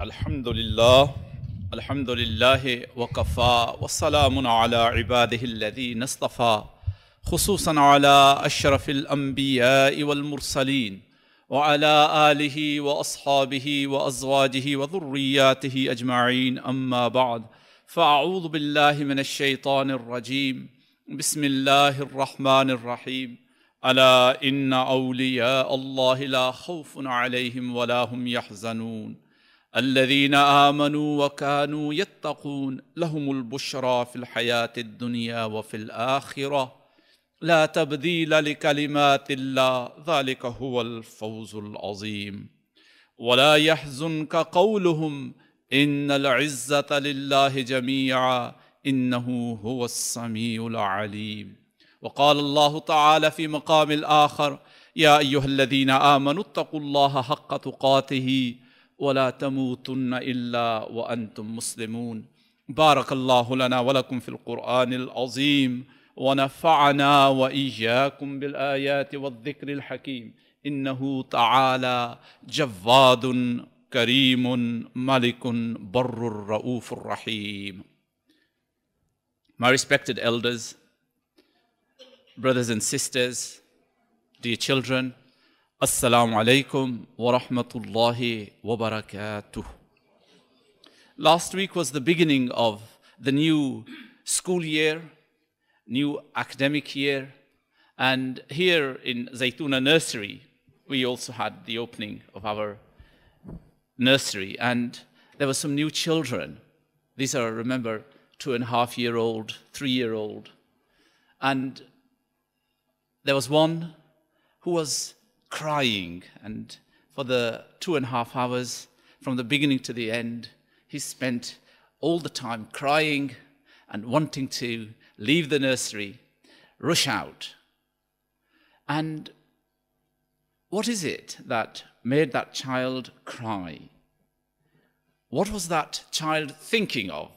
Alhamdulillah, Alhamdulillah wa kafa wa salamun ala ibadihi alladhina istafa khususan ala ashrafil anbiya'i wal mursaleen wa ala alihi wa ashabihi wa azwajihi wa dhurriyyatihi ajma'in amma ba'd fa'a'udhu billahi minash shaitanir rajim bismillahir rahmanir rahim ala inna awliya Allahi la khawfun alayhim wa la hum yahzanun الذين آمنوا وكانوا يتقون لهم البشرى في الحياة الدنيا وفي الآخرة لا تبديل لكلمات الله ذلك هو الفوز العظيم ولا يحزنك قولهم إن العزة لله جميعا إنه هو السميع العليم وقال الله تعالى في مقام الآخر يا أيها الذين آمنوا اتقوا الله حق تقاته ولا تموتن إلا وأنتم مسلمون بارك الله لنا ولكم في القرآن العظيم ونفعنا وإياكم بالآيات والذكر الحكيم إنه تعالى جواد كريم ملك بر رؤوف رحيم. My respected elders, brothers and sisters, dear children, Assalamu alaikum wa rahmatullahi wa barakatuh. Last week was the beginning of the new school year, new academic year, and here in Zaytuna Nursery, we also had the opening of our nursery, and there were some new children. These are, remember, 2.5-year-old, 3-year-old, and there was one who was crying, and for the 2.5 hours from the beginning to the end, he spent all the time crying and wanting to leave the nursery, rush out. And what is it that made that child cry? What was that child thinking of?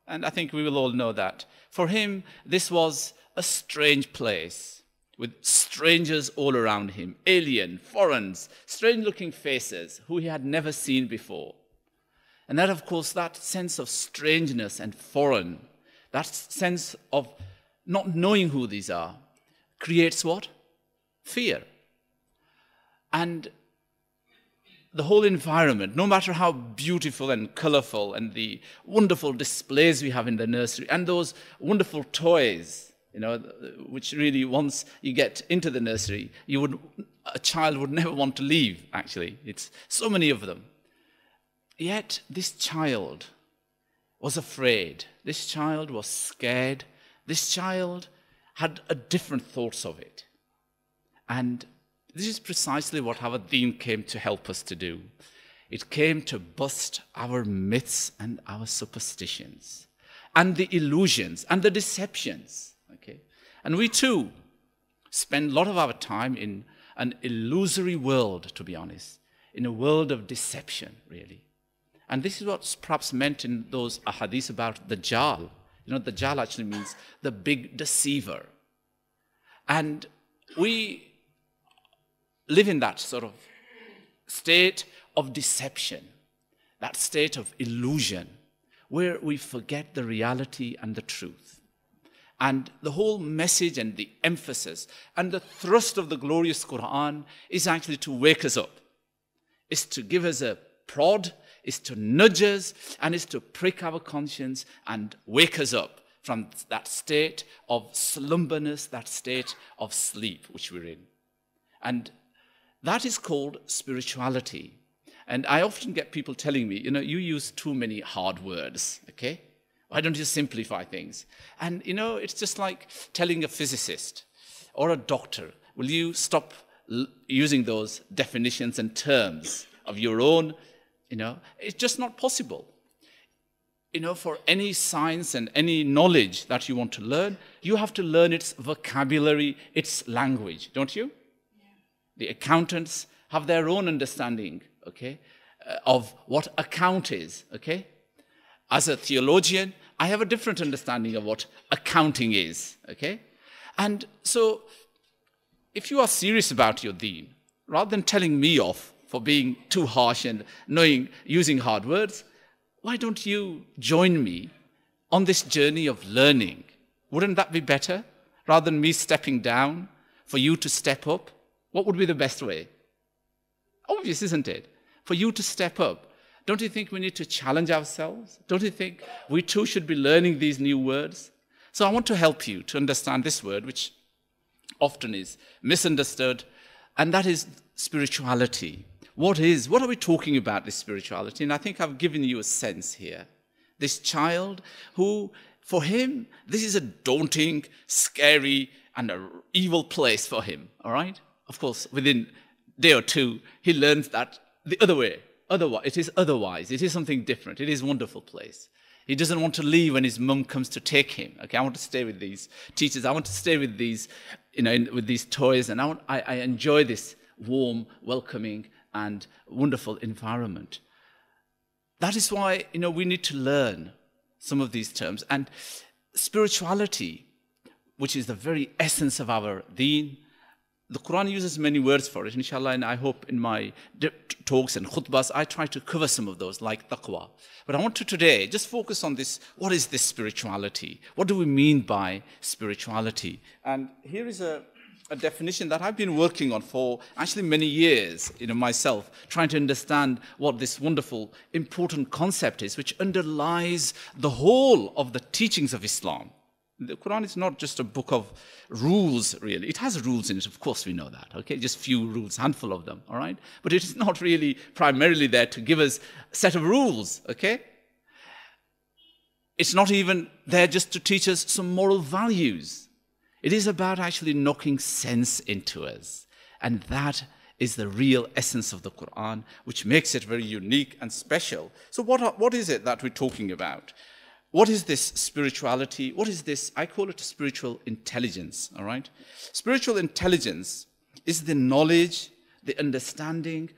And I think we will all know that. For him, this was a strange place, with strangers all around him, alien, foreigners, strange-looking faces who he had never seen before. And that, of course, that sense of strangeness and foreign, that sense of not knowing who these are, creates what? Fear. And the whole environment, no matter how beautiful and colorful and the wonderful displays we have in the nursery, and those wonderful toys, which really, once you get into the nursery, a child would never want to leave, actually. It's so many of them. Yet this child was afraid. This child was scared. This child had different thoughts of it. And this is precisely what our deen came to help us to do. It came to bust our myths and our superstitions, and the illusions and the deceptions. And we too spend a lot of our time in an illusory world, to be honest, in a world of deception, really. And this is what's perhaps meant in those ahadith about Dajjal. Dajjal actually means the big deceiver. And we live in that sort of state of deception, that state of illusion, where we forget the reality and the truth. And the whole message and the emphasis and the thrust of the glorious Quran is actually to wake us up, is to give us a prod, is to nudge us, and is to prick our conscience and wake us up from that state of slumberness, that state of sleep which we're in. And that is called spirituality. And I often get people telling me, you use too many hard words, okay? Why don't you simplify things? And, it's just like telling a physicist or a doctor, will you stop using those definitions and terms of your own? It's just not possible. For any science and any knowledge that you want to learn, you have to learn its vocabulary, its language, don't you? Yeah. The accountants have their own understanding, okay, of what account is, okay? As a theologian, I have a different understanding of what accounting is, okay? And so, if you are serious about your deen, rather than telling me off for being too harsh and using hard words. Why don't you join me on this journey of learning? Wouldn't that be better? Rather than me stepping down, for you to step up? What would be the best way? Obvious, isn't it? For you to step up. Don't you think we need to challenge ourselves? Don't you think we too should be learning these new words? So I want to help you to understand this word, which often is misunderstood, and that is spirituality. What are we talking about, this spirituality? And I think I've given you a sense here. This child who, for him, this is a daunting, scary, and an evil place for him, all right? Of course, within a day or two, he learns that the other way. Otherwise, it is otherwise. It is something different. It is a wonderful place. He doesn't want to leave when his mum comes to take him. Okay, I want to stay with these teachers. I want to stay with these, with these toys, and I enjoy this warm, welcoming, and wonderful environment. That is why, we need to learn some of these terms. And spirituality, which is the very essence of our deen, the Quran uses many words for it, inshallah, and I hope in my talks and khutbahs, I try to cover some of those, like taqwa. But I want to today just focus on this. What is this spirituality? What do we mean by spirituality? And here is a definition that I've been working on for actually many years, myself, trying to understand what this wonderful, important concept is, which underlies the whole of the teachings of Islam. The Quran is not just a book of rules, really. It has rules in it, of course we know that, okay? Just few rules, handful of them, all right? But it is not really primarily there to give us a set of rules, okay? It's not even there just to teach us some moral values. It is about actually knocking sense into us. And that is the real essence of the Quran, which makes it very unique and special. So what is it that we're talking about? What is this spirituality? What is this? I call it spiritual intelligence, all right? Spiritual intelligence is the knowledge, the understanding,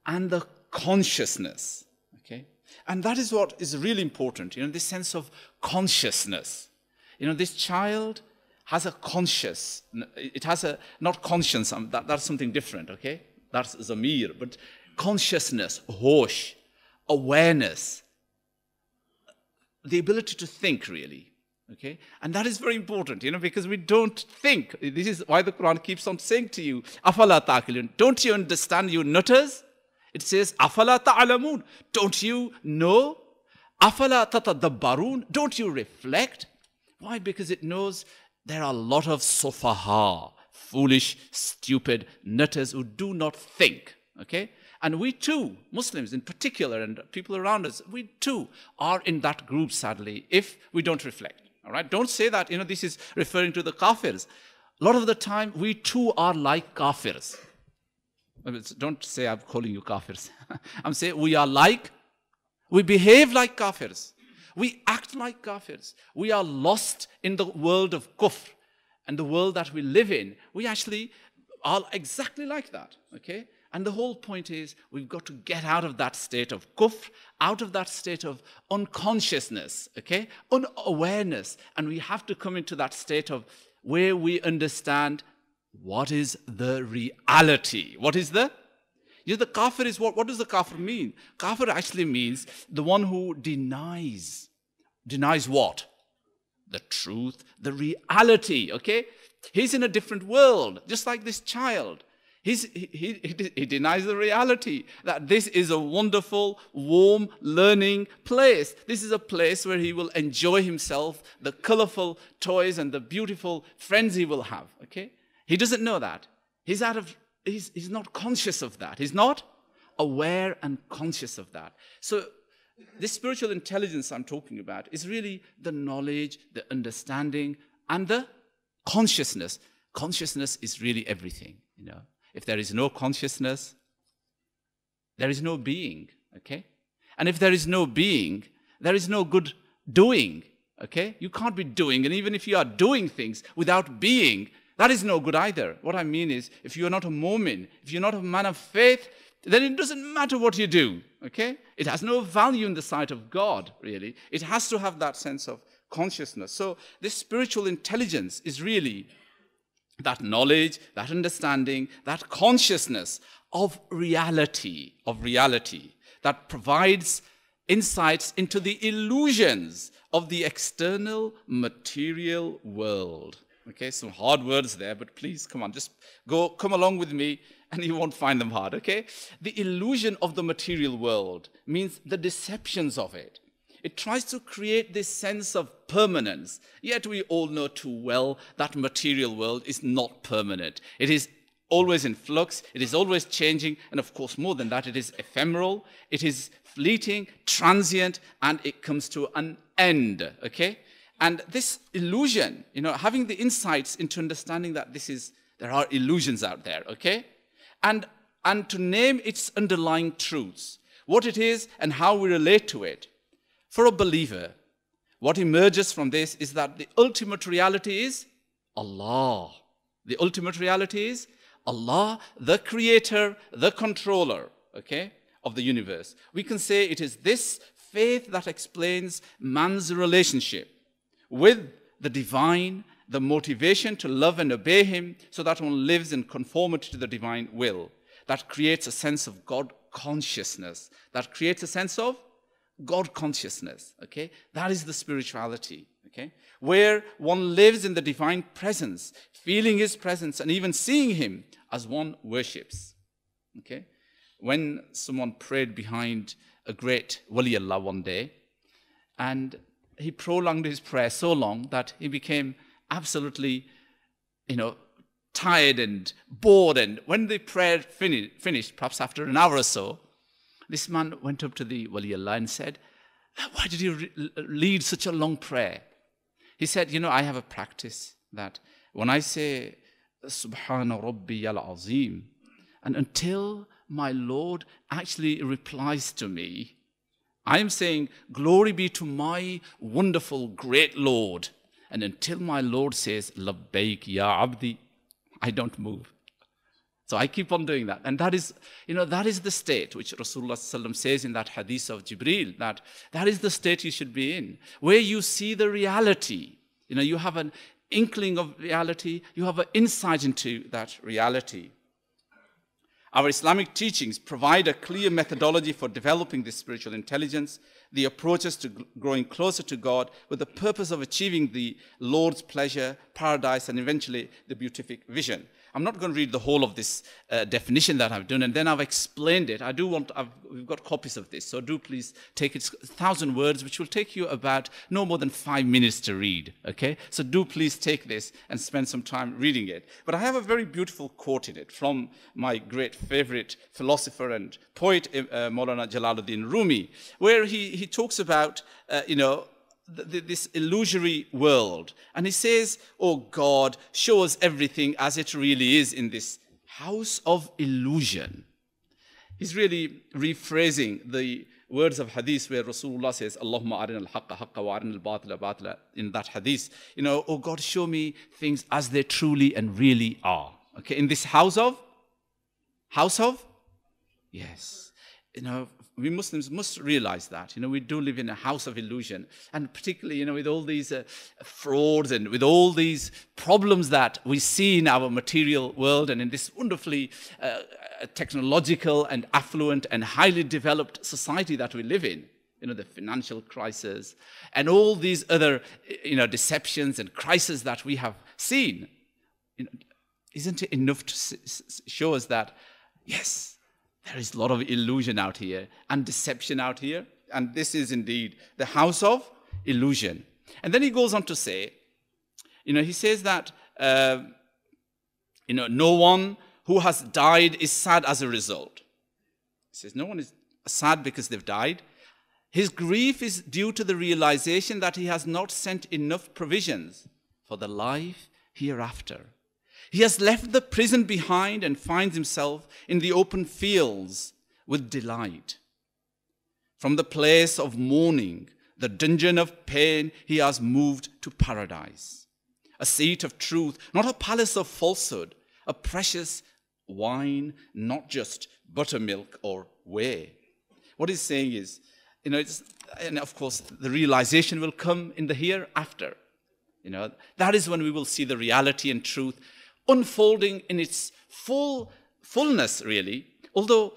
and the consciousness, okay? And that is what is really important, this sense of consciousness. This child has a not conscience, that's something different, okay? That's zamir, but consciousness, hosh, awareness, the ability to think, really, okay? And that is very important, because we don't think. This is why the Quran keeps on saying to you, afala ta'qilun, don't you understand, you nutters? It says, afala ta'alamun, don't you know? Afala tatadabbarun, don't you reflect? Why? Because it knows there are a lot of sofaha, foolish, stupid nutters who do not think, okay? And we too, Muslims in particular, and people around us, we too are in that group, sadly, if we don't reflect. All right? Don't say that, this is referring to the kafirs. A lot of the time, we too are like kafirs. Don't say I'm calling you kafirs. I'm saying we behave like kafirs. We act like kafirs. We are lost in the world of kufr. And the world that we live in, we actually are exactly like that, okay? And the whole point is we've got to get out of that state of kufr, out of that state of unconsciousness, okay? Unawareness. And we have to come into that state of where we understand what is the reality. What is the kafir is what does the kafir mean? Kafir actually means the one who denies. Denies what? The truth, the reality, okay? He's in a different world, just like this child. He denies the reality that this is a wonderful, warm, learning place. This is a place where he will enjoy himself, the colorful toys and the beautiful friends he will have, okay? He doesn't know that. He's not conscious of that. He's not aware and conscious of that. So this spiritual intelligence I'm talking about is really the knowledge, the understanding, and the consciousness. Consciousness is really everything, If there is no consciousness, there is no being, okay? And if there is no being, there is no good doing, okay? You can't be doing, and even if you are doing things without being, that is no good either. What I mean is, if you are not a mu'min, if you're not a man of faith, then it doesn't matter what you do, okay? It has no value in the sight of God, really. It has to have that sense of consciousness. So this spiritual intelligence is really that knowledge, that understanding, that consciousness of reality, that provides insights into the illusions of the external material world. Okay, some hard words there, but please, come on, just come along with me and you won't find them hard, okay? The illusion of the material world means the deceptions of it. It tries to create this sense of permanence, yet we all know too well that material world is not permanent. It is always in flux, it is always changing, and of course, more than that, it is ephemeral, it is fleeting, transient, and it comes to an end, okay? And this illusion, having the insights into understanding that there are illusions out there, okay? And to name its underlying truths, what it is and how we relate to it. For a believer, what emerges from this is that the ultimate reality is Allah. The ultimate reality is Allah, the creator, the controller, okay, of the universe. We can say it is this faith that explains man's relationship with the divine, the motivation to love and obey him so that one lives in conformity to the divine will. That creates a sense of God consciousness. Okay? That is the spirituality, okay? Where one lives in the divine presence, feeling his presence and even seeing him as one worships, okay? When someone prayed behind a great Wali Allah one day, and he prolonged his prayer so long that he became absolutely, tired and bored. And when the prayer finished, perhaps after an hour or so, this man went up to the Wali Allah and said, "Why did you lead such a long prayer?" He said, I have a practice that when I say, Subhana Rabbi al-azim, and until my Lord actually replies to me, I am saying, glory be to my wonderful, great Lord. And until my Lord says, Labbaik ya abdi, I don't move. So I keep on doing that. And that is the state which Rasulullah ﷺ says in that hadith of Jibreel, that is the state you should be in, where you see the reality. You have an inkling of reality, you have an insight into that reality. Our Islamic teachings provide a clear methodology for developing this spiritual intelligence, the approaches to growing closer to God with the purpose of achieving the Lord's pleasure, paradise, and eventually the beatific vision. I'm not going to read the whole of this definition that I've done, and then I've explained it. We've got copies of this, so do please take it. It's 1,000 words, which will take you about no more than 5 minutes to read, okay? So do please take this and spend some time reading it. But I have a very beautiful quote in it from my great favorite philosopher and poet, Maulana Jalaluddin Rumi, where he talks about, this illusory world. And he says, oh God, show us everything as it really is in this house of illusion. He's really rephrasing the words of hadith where Rasulullah says, Allahumma arin al-haqqa haqqa wa arin al-batila batila, in that hadith. Oh God, show me things as they truly and really are. Okay, in this house of? Yes. We Muslims must realize that, we do live in a house of illusion, and particularly, with all these frauds and with all these problems that we see in our material world and in this wonderfully technological and affluent and highly developed society that we live in, the financial crisis and all these other, deceptions and crises that we have seen. Isn't it enough to show us that, yes, there is a lot of illusion out here and deception out here. And this is indeed the house of illusion. And then he goes on to say, he says that, no one who has died is sad as a result. He says no one is sad because they've died. His grief is due to the realization that he has not sent enough provisions for the life hereafter. He has left the prison behind and finds himself in the open fields with delight. From the place of mourning, the dungeon of pain, he has moved to paradise, a seat of truth, not a palace of falsehood, a precious wine, not just buttermilk or whey. What he's saying is, and of course, the realization will come in the hereafter. That is when we will see the reality and truth unfolding in its fullness, really, Although,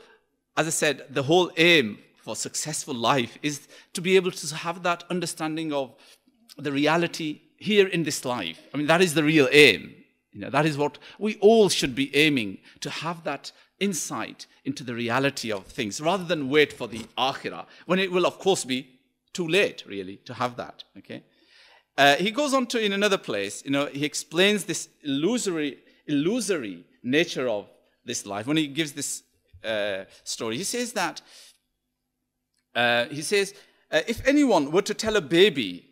as I said, the whole aim for successful life is to be able to have that understanding of the reality here in this life. I mean, that is the real aim. That is what we all should be aiming, to have that insight into the reality of things, rather than wait for the akhirah, when it will, of course, be too late, really, to have that. Okay. He goes on to, in another place, he explains this illusory nature of this life. When he gives this story, he says that, if anyone were to tell a baby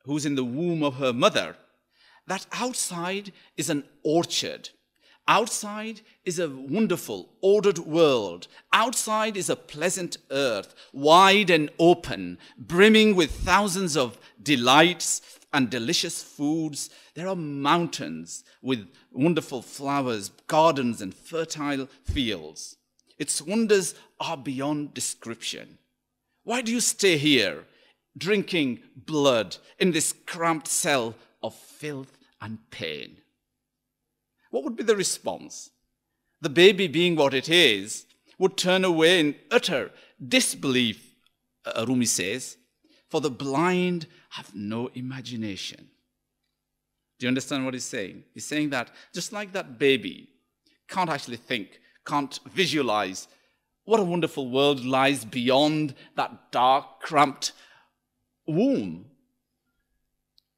who's in the womb of her mother that outside is an orchard, outside is a wonderful, ordered world, outside is a pleasant earth, wide and open, brimming with thousands of delights and delicious foods. There are mountains with wonderful flowers, gardens and fertile fields. Its wonders are beyond description. Why do you stay here, drinking blood in this cramped cell of filth and pain? What would be the response? The baby, being what it is, would turn away in utter disbelief, Rumi says, for the blind have no imagination. Do you understand what he's saying? He's saying that just like that baby can't actually think, can't visualize what a wonderful world lies beyond that dark, cramped womb,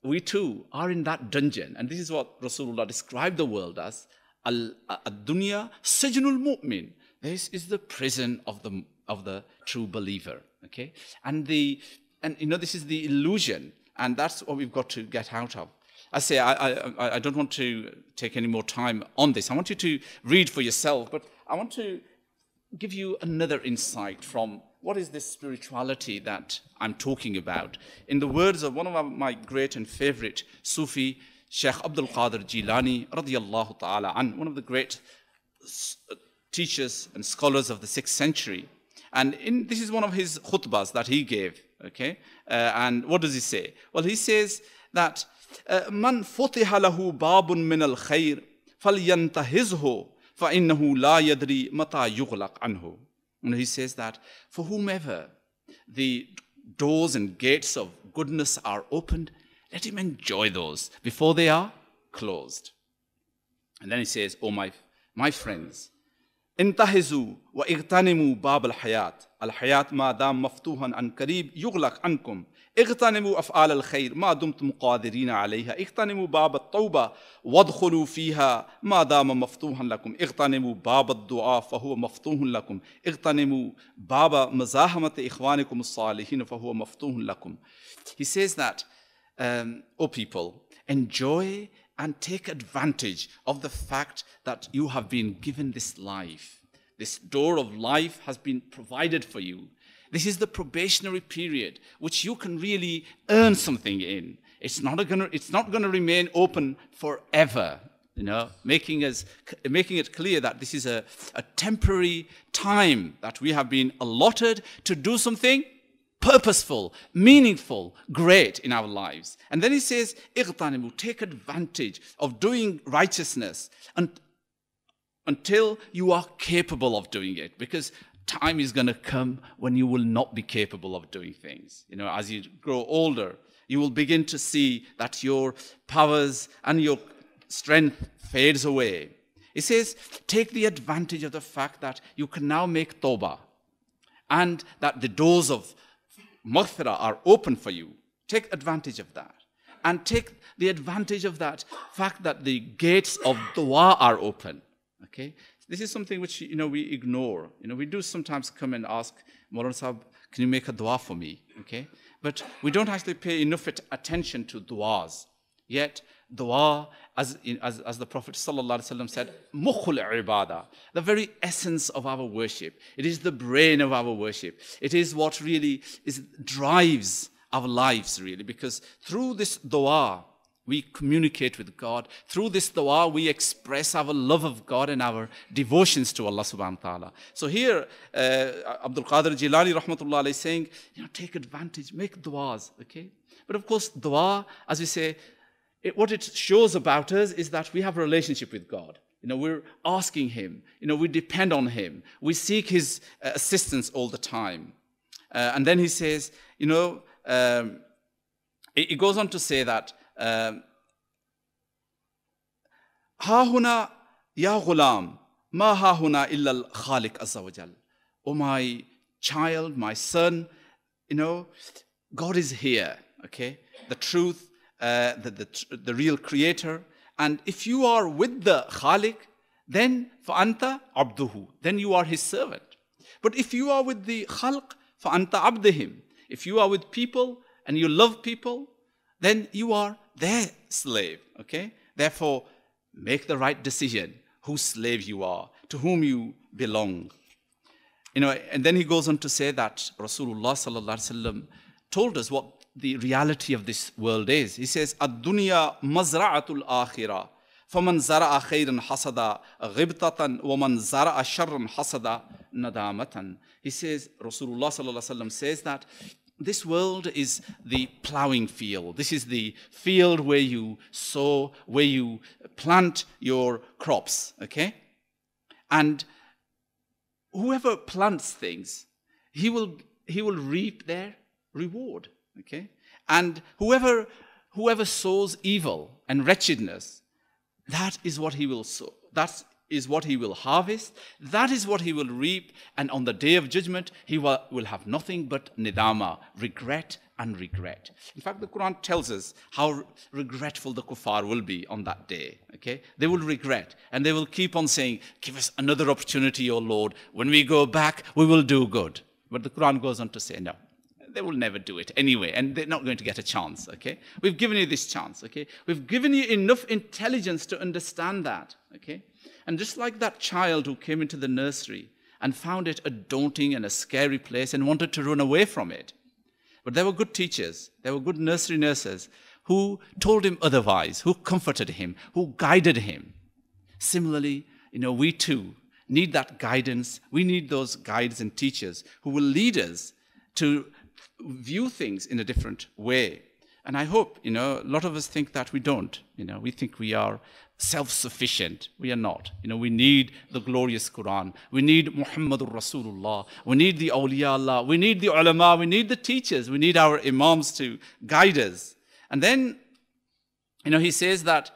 we too are in that dungeon. And this is what Rasulullah described the world as, al-dunya sajnul mu'min. This is the prison of the true believer. Okay? And this is the illusion, and that's what we've got to get out of. I say, I don't want to take any more time on this. I want you to read for yourself, but I want to give you another insight from what is this spirituality that I'm talking about. In the words of one of my great and favorite Sufi, Sheikh Abdul Qadir Jilani, radiyallahu ta'ala an, one of the great teachers and scholars of the 6th century. And this is one of his khutbahs that he gave. Okay, and what does he say? Well, he says that man futiha lahu babun min al khair falyantahizhu fa innahu la yadri mata yughlaq anhu. And he says that for whomever the doors and gates of goodness are opened, let him enjoy those before they are closed. And then he says, oh my friends, انتهزوا واغتنموا باب الحياة ما دام مفتوحا عن قريب يغلق عنكم اغتنموا أفعال الخير ما دمتم قادرين عليها اغتنموا باب التوبة وادخلوا فيها ما دام مفتوحا لكم اغتنموا باب الدعاء فهو مفتوح لكم اغتنموا باب مزاحمة إخوانكم الصالحين فهو مفتوح لكم. He says that, O people, enjoy and take advantage of the fact that you have been given this life. This door of life has been provided for you. This is the probationary period which you can really earn something in. It's not going to remain open forever. Making it clear that this is a temporary time that we have been allotted to do something purposeful, meaningful, great in our lives. And then he says, "Ightanimu," take advantage of doing righteousness until you are capable of doing it. Because time is going to come when you will not be capable of doing things. As you grow older, you will begin to see that your powers and your strength fades away. He says, take the advantage of the fact that you can now make tawbah and that the doors of maghfirah are open for you. Take advantage of that. And take the advantage of that fact that the gates of dua are open. Okay? This is something which, we ignore. We do sometimes come and ask, Maulana Sahib, can you make a dua for me? Okay? But we don't actually pay enough attention to duas. Yet, dua, as the Prophet ﷺ said, mukhul ibadah, the very essence of our worship. It is the brain of our worship. It is what really drives our lives, really, because through this dua, we communicate with God. Through this dua, we express our love of God and our devotions to Allah subhanahu wa ta'ala. So here, Abdul Qadir Jilani rahmatullah alayhi is saying, take advantage, make duas, okay? But of course, dua, as we say, what it shows about us is that we have a relationship with God. we're asking him, we depend on him. We seek his assistance all the time. And then he says, it goes on to say that, Ha huna ya ghulam, ma ha huna illa al-Khaliq azza wa jal. Oh my child, my son, God is here, okay? The truth, the real creator. And if you are with the Khaliq, then فَأَنْتَ عَبْدُهُ, then you are his servant. But if you are with the Khalq, فَأَنْتَ عَبْدِهِمْ, if you are with people and you love people, then you are their slave, okay? Therefore, make the right decision, whose slave you are, to whom you belong. And then he goes on to say that Rasulullah sallallahu alaihi wasallam told us what the reality of this world is. He says, "Ad-dunya mazra'atul akhirah, faman zara'a khayran hasada ghibtatan, wa man zara'a sharran hasada nadamatan." He says, Rasulullah sallallahu alaihi wasallam says that this world is the plowing field. This is the field where you sow, where you plant your crops, okay? And whoever plants things, he will reap their reward, okay? And whoever sows evil and wretchedness, that is what he will sow. That is what he will harvest. That is what he will reap. And on the day of judgment, he will have nothing but nidama, regret and regret. In fact, the Quran tells us how regretful the kuffar will be on that day. Okay? They will regret and they will keep on saying, give us another opportunity, O Lord. When we go back, we will do good. But the Quran goes on to say, no, they will never do it anyway, and they're not going to get a chance. Okay? We've given you this chance. Okay? We've given you enough intelligence to understand that. Okay? And just like that child who came into the nursery and found it a daunting and a scary place and wanted to run away from it. But there were good teachers, there were good nursery nurses who told him otherwise, who comforted him, who guided him. Similarly, we too need that guidance. We need those guides and teachers who will lead us to view things in a different way. And I hope, a lot of us think that we don't. We think we are self-sufficient. We are not. We need the glorious Quran. We need Muhammadur Rasulullah. We need the awliya Allah. We need the ulama. We need the teachers. We need our imams to guide us. And then, he says that,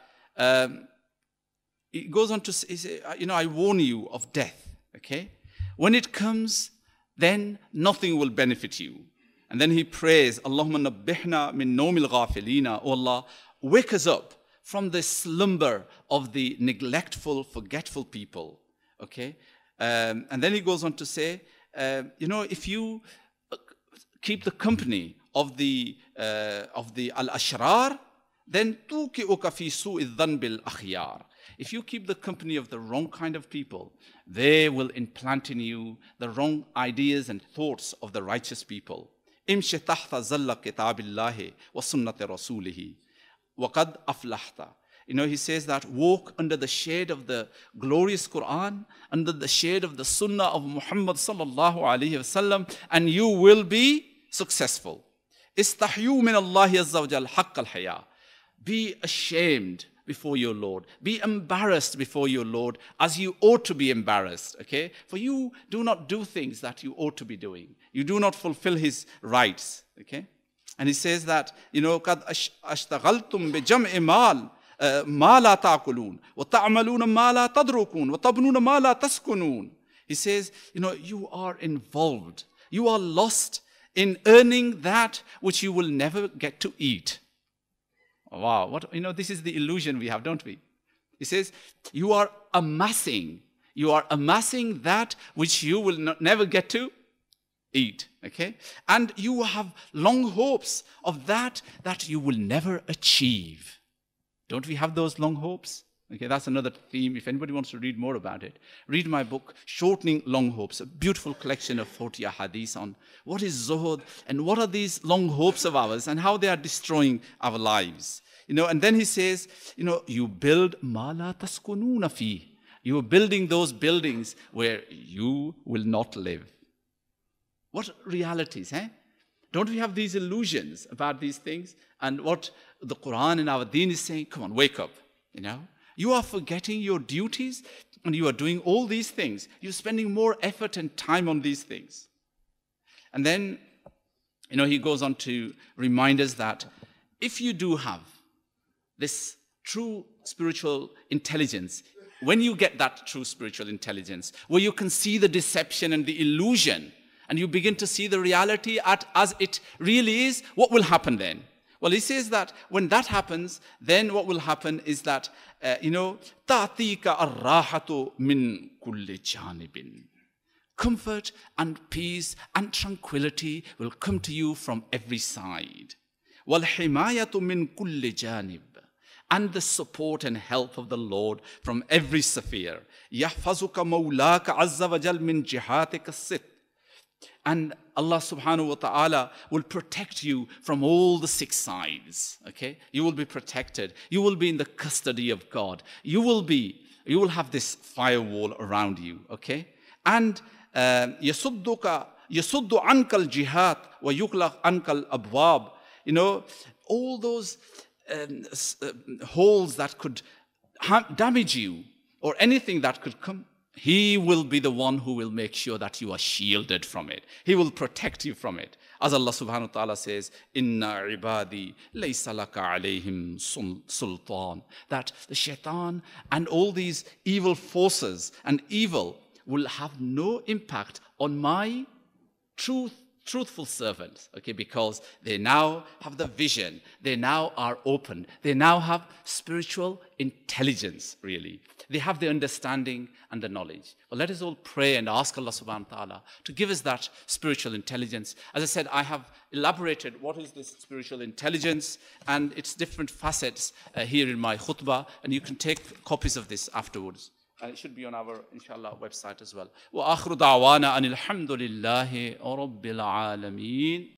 he goes on to say, I warn you of death. Okay? When it comes, then nothing will benefit you. And then he prays, Allahumma nabbihna min nomil ghafilina. Oh Allah, wake us up from the slumber of the neglectful, forgetful people. Okay? And then he goes on to say, if you keep the company of the al-ashrar, then tuki'uka fi su'i dhanbil akhyar. If you keep the company of the wrong kind of people, they will implant in you the wrong ideas and thoughts of the righteous people. Imshi tahta zalla kitabillahi wa sunnati rasulihi wa qad aflahta. He says that walk under the shade of the glorious Quran, under the shade of the Sunnah of Muhammad sallallahu alaihi wasallam, and you will be successful. Istahyu min Allahi azza wa jal haqq al-haya. Be ashamed before your Lord. Be embarrassed before your Lord as you ought to be embarrassed. Okay? For you do not do things that you ought to be doing. You do not fulfill his rights. Okay? And he says that, قَدْ أَشْتَغَلْتُمْ بِجَمْعِ مَالٍ مَا لَا تَعْقُلُونَ وَتَعْمَلُونَ مَا لَا تَدْرُكُونَ وَتَبْنُونَ مَا لَا تَسْكُنُونَ. He says, you are involved. You are lost in earning that which you will never get to eat. Wow, this is the illusion we have, don't we? He says, you are amassing that which you will never get to eat, okay? And you have long hopes of that you will never achieve. Don't we have those long hopes? Okay, that's another theme. If anybody wants to read more about it, read my book, Shortening Long Hopes, a beautiful collection of 40 hadiths on what is zuhud and what are these long hopes of ours and how they are destroying our lives. And then he says, you build ma la taskununa fi. You are building those buildings where you will not live. What realities, eh? Don't we have these illusions about these things? And what the Quran and our deen is saying, come on, wake up, You are forgetting your duties and you are doing all these things. You're spending more effort and time on these things. And then, he goes on to remind us that if you do have this true spiritual intelligence, when you get that true spiritual intelligence, where you can see the deception and the illusion, and you begin to see the reality as it really is, what will happen then? Well, he says that when that happens, then what will happen is that, تَعْتِيكَ الرَّاحَةُ مِنْ كُلِّ جَانِبٍ. Comfort and peace and tranquility will come to you from every side. وَالْحِمَايَةُ مِنْ كُلِّ جَانِبٍ. And the support and help of the Lord from every sphere. يَحْفَظُكَ مَوْلَاكَ عَزَّ وَجَلْ مِنْ جِهَاتِكَ السِّتِّ. And Allah subhanahu wa ta'ala will protect you from all the six sides. Okay? You will be protected. You will be in the custody of God. You will have this firewall around you. Okay? And يَصُدُّ عَنْكَ الْجِهَاتِ وَيُغْلَقْ عَنْكَ الْأَبْوَابِ. All those holes that could damage you or anything that could come, He will be the one who will make sure that you are shielded from it. He will protect you from it. As Allah subhanahu wa ta'ala says, Inna ibadi laysa laka alayhim sultan. That the shaitan and all these evil forces and evil will have no impact on my truthful servants, okay, because they now have the vision, they now are open, they now have spiritual intelligence, really. They have the understanding and the knowledge. Well, let us all pray and ask Allah subhanahu wa ta'ala to give us that spiritual intelligence. As I said, I have elaborated what is this spiritual intelligence and its different facets here in my khutbah, and you can take copies of this afterwards. And it should be on our, inshallah, website as well. وَآخِرُ دَعْوَانَا أَنِ الْحَمْدُ لِلَّهِ رَبِّ الْعَالَمِينَ.